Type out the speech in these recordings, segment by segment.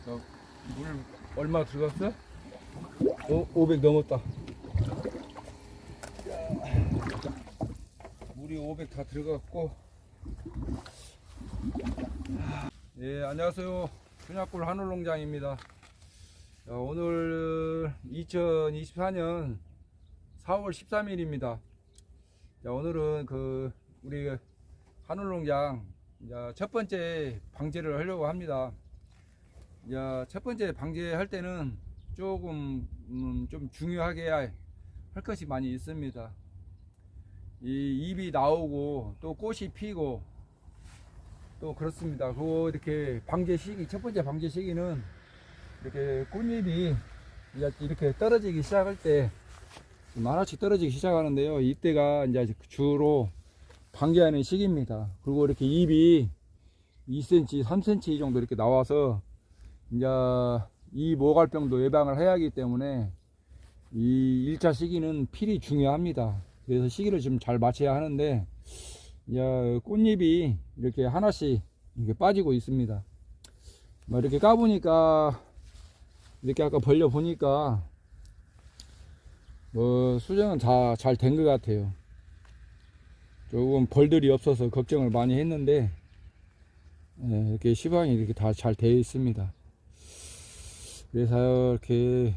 물 얼마 들어갔어? 500 넘었다. 물이 500 다 들어갔고. 예, 안녕하세요. 순약골 한울농장입니다. 오늘 2024년 4월 13일입니다. 오늘은 우리 한울농장 첫 번째 방제를 하려고 합니다. 첫 번째 방제할 때는 조금 좀 중요하게 할 것이 많이 있습니다. 이 잎이 나오고 또 꽃이 피고 또 그렇습니다. 이렇게 방제 시기, 첫 번째 방제 시기는 이렇게 꽃잎이 이렇게 떨어지기 시작할 때 하나씩 떨어지기 시작하는데요. 이때가 이제 주로 방제하는 시기입니다. 그리고 이렇게 잎이 2cm, 3cm 정도 이렇게 나와서 이제 이 모갈병도 예방을 해야 하기 때문에 이 1차 시기는 필히 중요합니다. 그래서 시기를 좀 잘 맞춰야 하는데 이제 꽃잎이 이렇게 하나씩 이렇게 빠지고 있습니다. 이렇게 까보니까 이렇게 아까 벌려 보니까 수정은 다 잘 된 것 같아요. 조금 벌들이 없어서 걱정을 많이 했는데 이렇게 시방이 이렇게 다 잘 되어 있습니다. 그래서 이렇게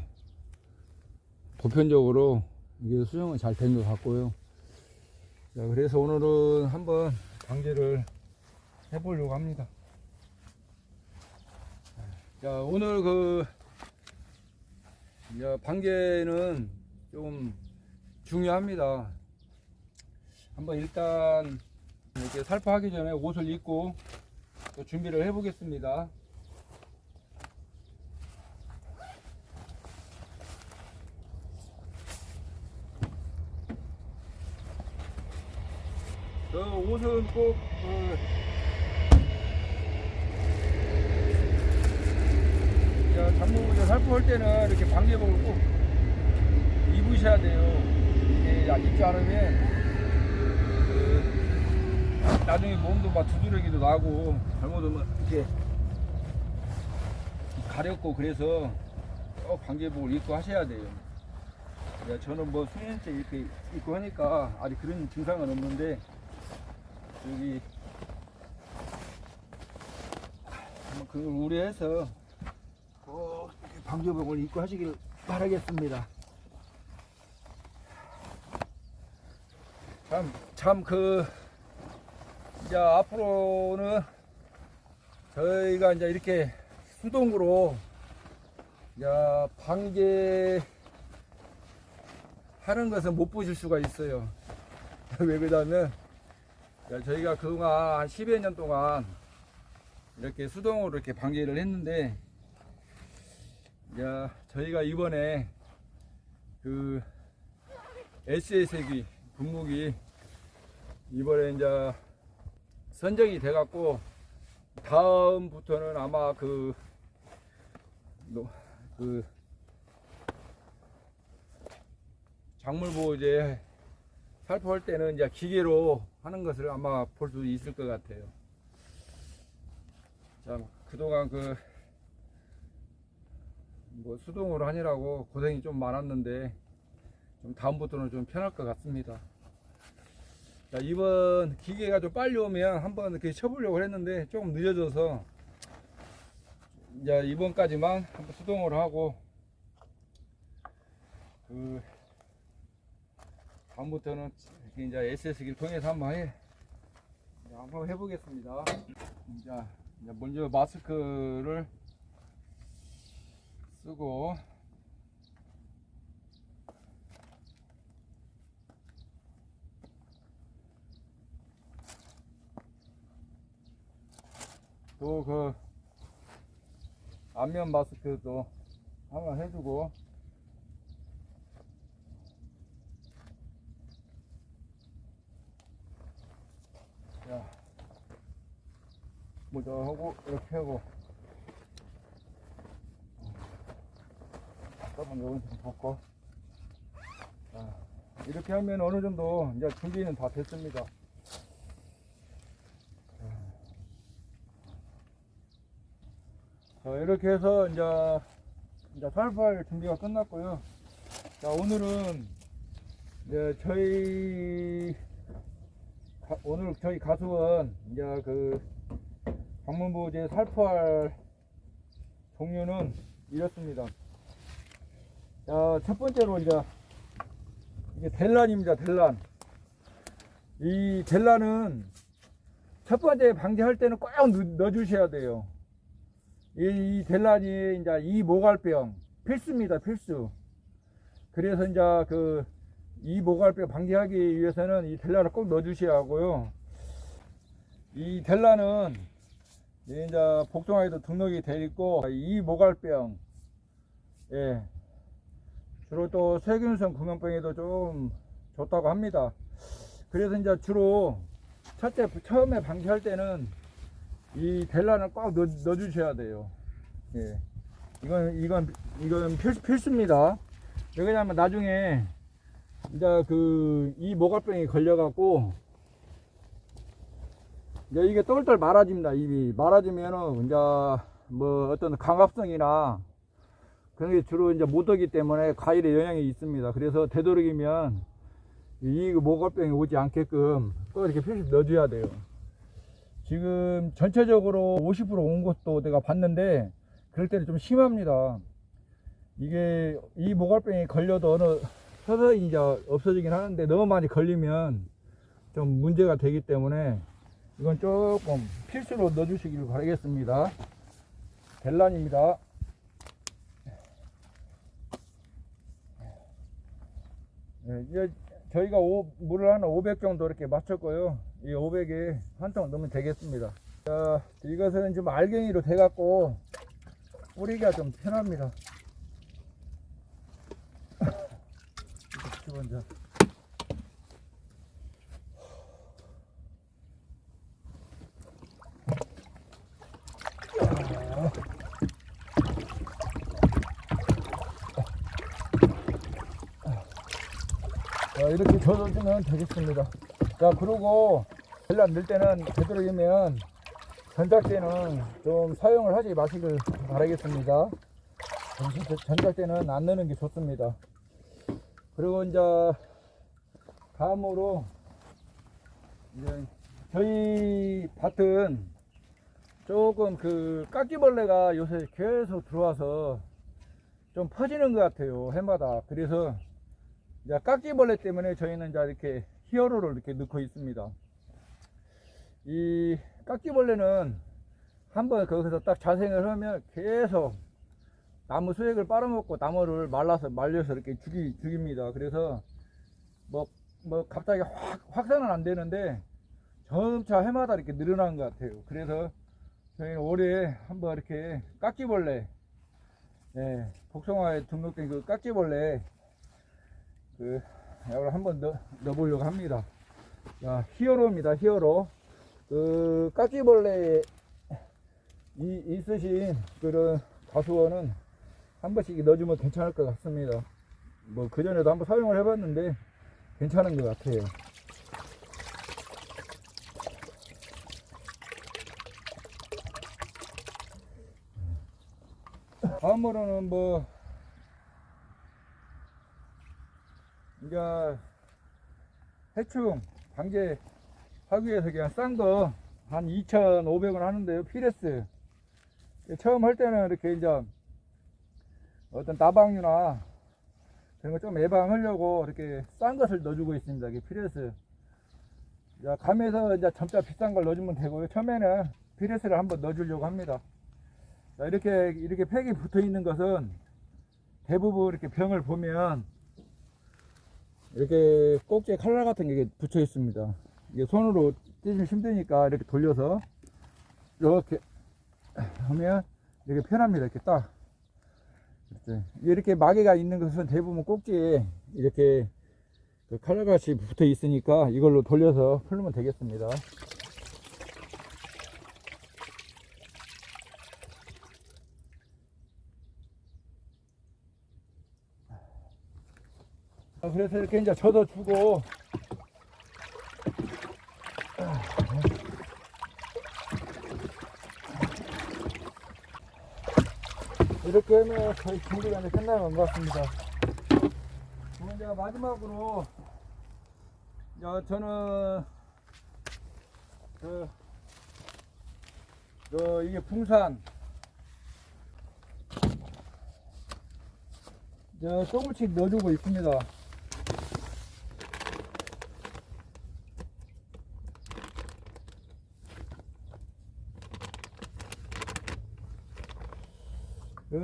보편적으로 이게 수정은 잘 된 것 같고요. 그래서 오늘은 한번 방제를 해보려고 합니다. 오늘 방제는 좀 중요합니다. 한번 일단 이렇게 살포하기 전에 옷을 입고 또 준비를 해 보겠습니다. 옷은 꼭 작물을 살포할 때는 이렇게 방제복을 꼭 입으셔야 돼요. 이게 입지 않으면 나중에 몸도 막 두드러기도 나고 잘못하면 이렇게 가렵고 그래서 꼭 방제복을 입고 하셔야 돼요. 저는 뭐 수년째 이렇게 입고 하니까 아직 그런 증상은 없는데 여기 그걸 우려해서 꼭 이렇게 방제복을 입고 하시길 바라겠습니다. 이제 앞으로는 저희가 이제 이렇게 수동으로 방제 하는 것은 못 보실 수가 있어요. 왜 그러냐면 저희가 그동안 한 10여 년 동안 이렇게 수동으로 이렇게 방제를 했는데 저희가 이번에 SS기 분무기 이번에 이제 선정이 돼 갖고 다음부터는 아마 작물보호제 살포할 때는 이제 기계로 하는 것을 아마 볼 수 있을 것 같아요. 그동안 수동으로 하느라고 고생이 좀 많았는데 좀 다음부터는 좀 편할 것 같습니다. 이번 기계가 좀 빨리 오면 한번 이렇게 쳐보려고 했는데 조금 늦어져서 이제 이번까지만 한번 수동으로 하고 다음부터는 이제 SS기를 통해서 한번 해보겠습니다. 이제 먼저 마스크를 쓰고 또 안면 마스크도 한번 해주고 모자하고 이렇게 하고 잠깐만 여기 좀 벗고 이렇게 하면 어느 정도 이제 준비는 다 됐습니다. 이렇게 해서 이제 살포할 준비가 끝났고요. 자, 오늘은 이제 오늘 저희 가수원 이제 그 방문부제 살포할 종류는 이렇습니다. 자, 첫 번째로 이게 델란입니다. 델란. 이 델란은 첫 번째 방제할 때는 꼭 넣어주셔야 돼요. 이 델란이 이제 이 모갈병 필수입니다. 필수. 그래서 이제 이 모갈병 방지하기 위해서는 이 델란을 꼭 넣어주셔야 하고요. 이 델란은 이제 복숭아에도 등록이 되어 있고, 이 모갈병, 예, 주로 또 세균성 구멍병에도 좀 좋다고 합니다. 그래서 이제 주로 처음에 방지할 때는 이 델란을 꼭 넣어주셔야 돼요. 예, 이건 필수입니다. 왜냐면 나중에 이제 이 모갈병이 걸려갖고 이제 이게 똘똘 말아집니다. 입이 말아지면은 이제 뭐 어떤 강압성이나 그런 게 주로 이제 못 오기 때문에 과일에 영향이 있습니다. 그래서 되도록이면 이 모갈병이 오지 않게끔 또 이렇게 필수 넣어줘야 돼요. 지금 전체적으로 50% 온 것도 내가 봤는데 그럴 때는 좀 심합니다. 이게 이 모갈병이 걸려도 서서히 이제 없어지긴 하는데 너무 많이 걸리면 좀 문제가 되기 때문에 이건 조금 필수로 넣어주시길 바라겠습니다. 델란입니다. 네, 이제 저희가 물을 한 500 정도 이렇게 맞췄고요. 이 500에 한 통 넣으면 되겠습니다. 자, 이것은 좀 알갱이로 돼갖고 뿌리기가 좀 편합니다. 먼저. 자, 이렇게 젖어주면 되겠습니다. 자, 그리고 델란 넣을 때는 되도록이면 전작대는 좀 사용을 하지 마시길 바라겠습니다. 전작대는 안 넣는 게 좋습니다. 그리고 이제 다음으로 이제 저희 밭은 조금 깍지벌레가 요새 계속 들어와서 좀 퍼지는 것 같아요, 해마다. 그래서 이제 깍지벌레 때문에 저희는 이제 이렇게 히어로를 이렇게 넣고 있습니다. 이 깍지벌레는 한번 거기서 딱 자생을 하면 계속 나무 수액을 빨아먹고 나무를 말려서 이렇게 죽입니다. 그래서 뭐 갑자기 확산은 안 되는데 점차 해마다 이렇게 늘어나는 것 같아요. 그래서 저희는 올해 한번 이렇게 깍지벌레, 예, 복숭아에 등록된 그 깍지벌레 약을 한번 넣어보려고 합니다. 자, 히어로입니다. 히어로. 깍지벌레 있으신 그런 가수원은 한 번씩 넣어주면 괜찮을 것 같습니다. 뭐 그전에도 한번 사용을 해봤는데 괜찮은 것 같아요. 다음으로는 이제 해충 방제 하기 위해서 그냥 싼 거 한 2,500원 하는데요. 피레스. 처음 할 때는 이렇게 이제 어떤 나방류나 그런 거 좀 예방하려고 이렇게 싼 것을 넣어주고 있습니다. 이게 피레스. 감에서 이제 점차 비싼 걸 넣어주면 되고요. 처음에는 피레스를 한번 넣어주려고 합니다. 자, 이렇게 팩이 붙어 있는 것은 대부분 이렇게 병을 보면 이렇게 꼭지에 칼날 같은 게 붙여 있습니다. 이게 손으로 떼시면 힘드니까 이렇게 돌려서 이렇게 하면 이렇게 편합니다. 이렇게 딱. 이렇게 마개가 있는 것은 대부분 꼭지에 이렇게 칼날같이 붙어 있으니까 이걸로 돌려서 풀면 되겠습니다. 그래서 이렇게 이제 젖어주고 이렇게 하면 거의 준비가 이제 끝나는 것 같습니다. 그럼 이제 마지막으로 저는 이게 붕산 조금씩 넣어주고 있습니다.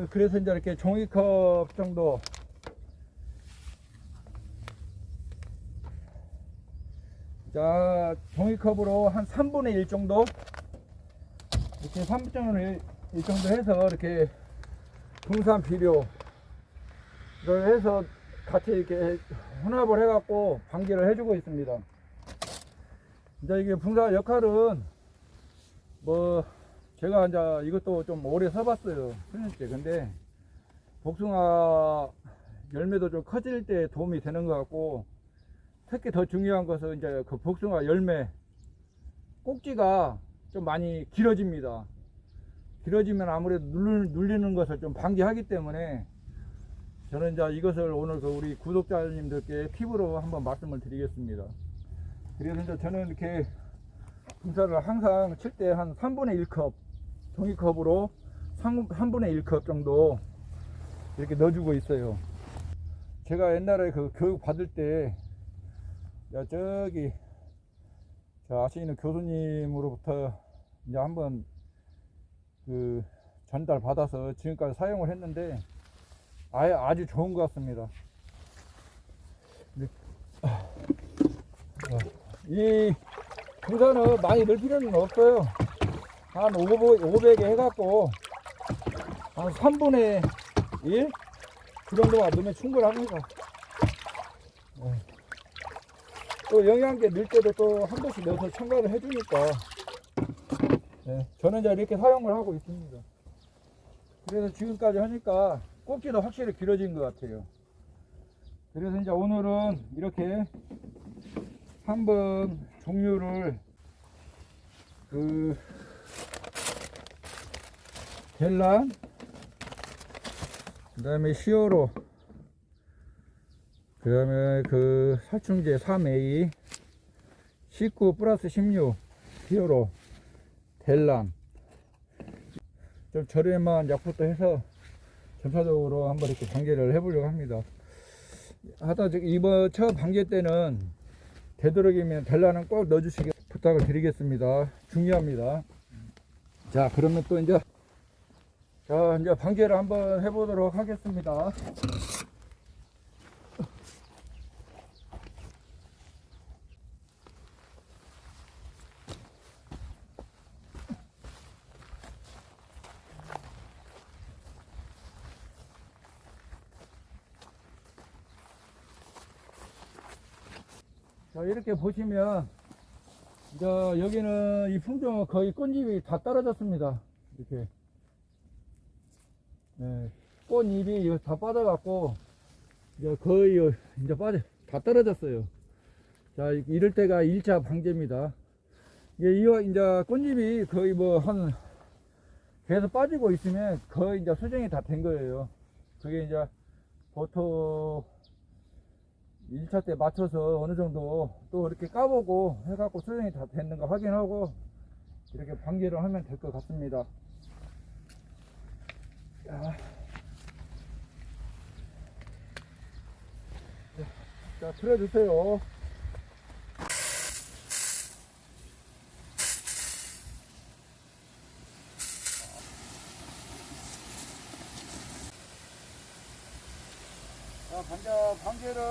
그래서 이제 이렇게 종이컵 정도 종이컵으로 한 3분의 1 정도 이렇게 3분의 1 정도 해서 이렇게 붕산 비료를 해서 같이 이렇게 혼합을 해갖고 방제를 해주고 있습니다. 이제 이게 붕산 역할은 제가 이제 이것도 좀 오래 써봤어요. 수년째. 근데 복숭아 열매도 좀 커질 때 도움이 되는 것 같고, 특히 더 중요한 것은 이제 그 복숭아 열매 꼭지가 좀 많이 길어집니다. 길어지면 아무래도 눌리는 것을 좀 방지하기 때문에 저는 이제 이것을 오늘 우리 구독자님들께 팁으로 한번 말씀을 드리겠습니다. 그래서 이제 저는 이렇게 붕산을 항상 칠 때 한 3분의 1컵 종이컵으로 3분의 1컵 정도 이렇게 넣어주고 있어요. 제가 옛날에 그 교육 받을 때 저기 아시는 교수님으로부터 이제 한번 전달 받아서 지금까지 사용을 했는데 아주 좋은 것 같습니다. 이 붕산은 많이 넣을 필요는 없어요. 한 500에 해갖고 한 3분의 1? 그 정도만 넣으면 충분합니다. 또 영양제 넣을 때도 또 한 번씩 넣어서 첨가를 해주니까 저는 이제 이렇게 사용을 하고 있습니다. 그래서 지금까지 하니까 꼭지도 확실히 길어진 것 같아요. 그래서 이제 오늘은 이렇게 한번 종류를 델란, 그 다음에 시오로, 그 다음에 살충제 3A, 19 플러스 16 시오로, 델란, 좀 저렴한 약부터 해서 전파적으로 한번 이렇게 방제를 해보려고 합니다. 이번 첫 방제 때는 되도록이면 델란은 꼭 넣어주시길 부탁을 드리겠습니다. 중요합니다. 자, 그러면 또 이제 방제를 한번 해보도록 하겠습니다. 자, 이렇게 보시면 이제 여기는 이 품종은 거의 꽃잎이 다 떨어졌습니다. 이렇게 꽃잎이 다 빠져갖고 이제 거의 이제 다 떨어졌어요. 자, 이럴 때가 1차 방제입니다. 이제 꽃잎이 거의 계속 빠지고 있으면 거의 이제 수정이 다 된 거예요. 그게 이제 보통 1차 때 맞춰서 어느 정도 또 이렇게 까보고 해갖고 수정이 다 됐는가 확인하고 이렇게 방제를 하면 될 것 같습니다. 자, 틀어주세요. 자, 방제를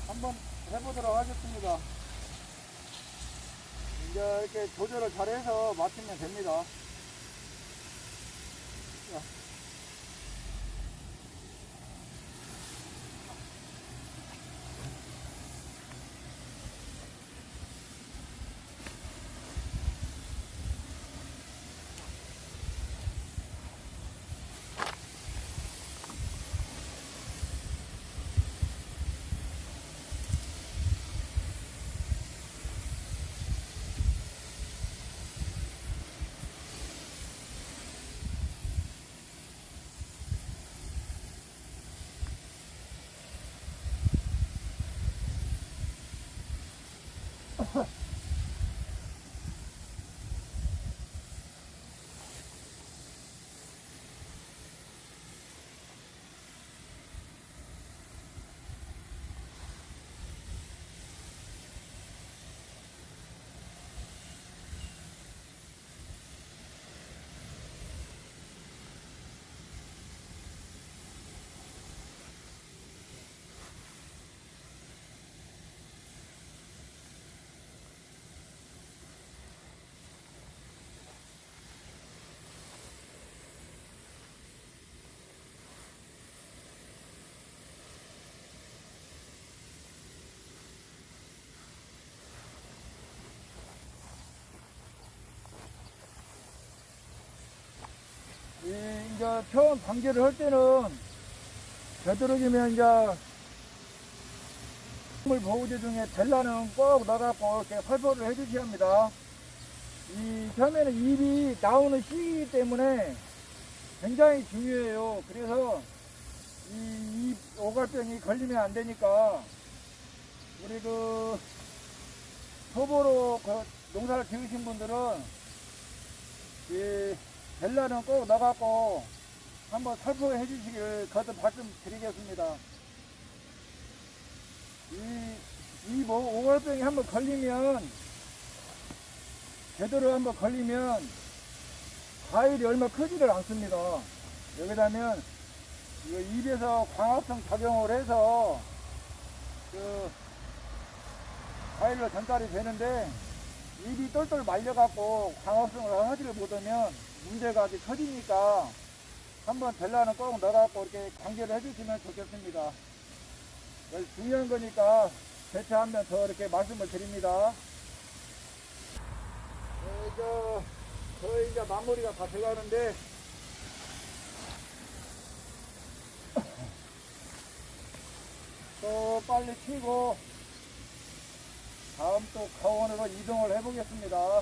한번 해보도록 하겠습니다. 이제 이렇게 조절을 잘해서 맞추면 됩니다. 자. 이제 처음 방제를 할 때는 되도록이면 이제 식물 보호제 중에 벨라는 꼭 넣어갖고 이렇게 살포를 해주셔야 합니다. 이 처음에는 잎이 나오는 시기 때문에 굉장히 중요해요. 그래서 이 잎 오갈병이 걸리면 안 되니까 우리 그 초보로 그 농사를 지으신 분들은 이 벨라는 꼭 넣어갖고 한번 살포해 주시길 거듭 말씀드리겠습니다. 이 오갈병이 한번 걸리면, 제대로 한번 걸리면 과일이 얼마 크지를 않습니다. 여기다면 이거 잎에서 광합성 작용을 해서 그 과일로 전달이 되는데, 잎이 똘똘 말려갖고 광합성을 하지를 못하면 문제가 아직 커지니까 한번 벨라는 꼭 넣어갖고 이렇게 관계를 해주시면 좋겠습니다. 중요한 거니까 대체 한 번 더 이렇게 말씀을 드립니다. 거의 이제 마무리가 다 돼가는데, 또 빨리 치고 다음 또 가원으로 이동을 해보겠습니다.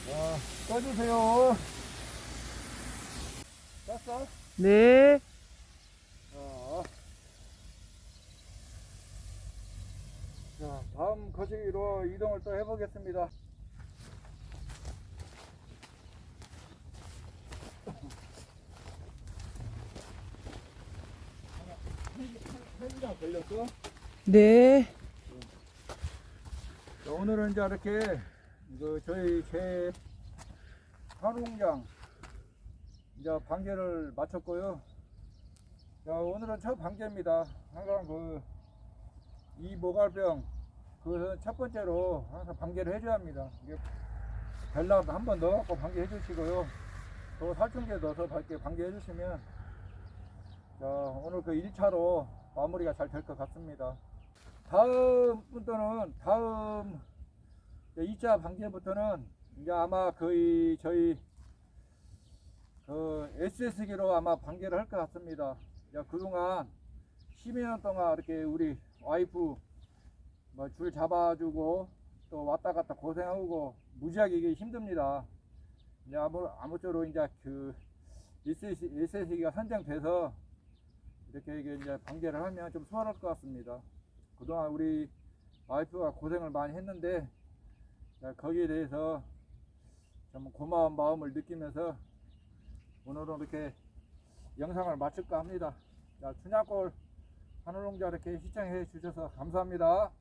자, 꺼주세요. 껐어? 네. 자, 다음 거시기로 이동을 또 해보겠습니다. 헬기장 걸렸어? 네. 자, 오늘은 이제 이렇게 저희 제 한웅장 이제 방제를 마쳤고요. 자, 오늘은 첫 방제입니다. 항상 이 모갈병 그것은 첫 번째로 항상 방제를 해줘야 합니다. 이게 벨라도 한번 넣어갖고 방제해 주시고요. 또 살충제 넣어서 이렇게 방제해 주시면, 자, 오늘 그 1차로 마무리가 잘 될 것 같습니다. 다음 2차 방제부터는 이제 아마 거의 저희 SS기로 아마 방제를 할 것 같습니다. 그동안 10년 동안 이렇게 우리 와이프 줄 잡아주고 또 왔다 갔다 고생하고 무지하게 이게 힘듭니다. 이제 아무쪼록 이제 SS기가 선정돼서 이렇게 이제 방제를 하면 좀 수월할 것 같습니다. 그동안 우리 와이프가 고생을 많이 했는데, 거기에 대해서 좀 고마운 마음을 느끼면서 오늘은 이렇게 영상을 마칠까 합니다. 자, 춘향골 하늘농장 이렇게 시청해 주셔서 감사합니다.